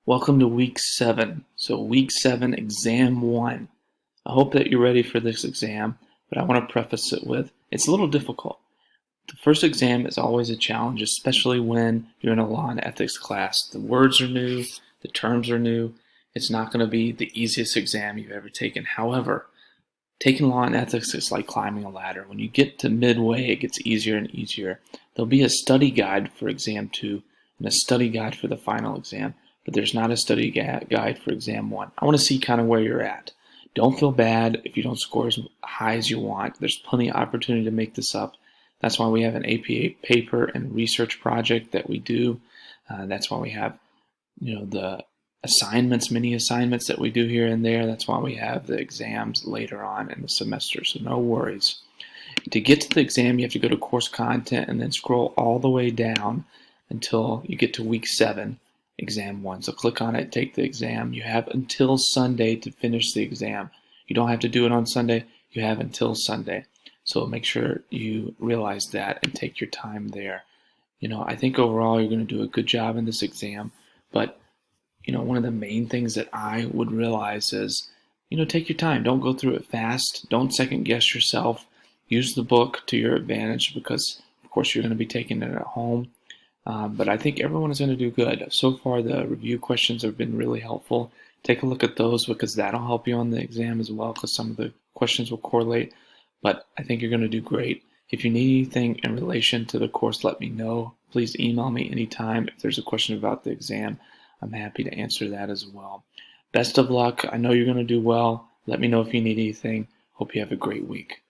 Welcome to week 7. So week 7, exam 1. I hope that you're ready for this exam, but I want to preface it with, it's a little difficult. The first exam is always a challenge, especially when you're in a law and ethics class. The words are new, the terms are new. It's not going to be the easiest exam you've ever taken. However, taking law and ethics is like climbing a ladder. When you get to midway, it gets easier and easier. There'll be a study guide for exam 2 and a study guide for the final exam, but there's not a study guide for exam 1. I want to see kind of where you're at. Don't feel bad if you don't score as high as you want. There's plenty of opportunity to make this up. That's why we have an APA paper and research project that we do. That's why we have, the assignments, mini assignments that we do here and there. That's why we have the exams later on in the semester, so no worries. To get to the exam, you have to go to course content and then scroll all the way down until you get to week 7, exam 1. So click on it, take the exam. You have until Sunday to finish the exam. You don't have to do it on Sunday. You have until Sunday. So make sure you realize that and take your time there. I think overall you're going to do a good job in this exam, but one of the main things that I would realize is, take your time. Don't go through it fast. Don't second guess yourself. Use the book to your advantage because, of course, you're going to be taking it at home. But I think everyone is going to do good. So far, the review questions have been really helpful. Take a look at those because that'll help you on the exam as well because some of the questions will correlate. But I think you're going to do great. If you need anything in relation to the course, let me know. Please email me anytime if there's a question about the exam. I'm happy to answer that as well. Best of luck. I know you're going to do well. Let me know if you need anything. Hope you have a great week.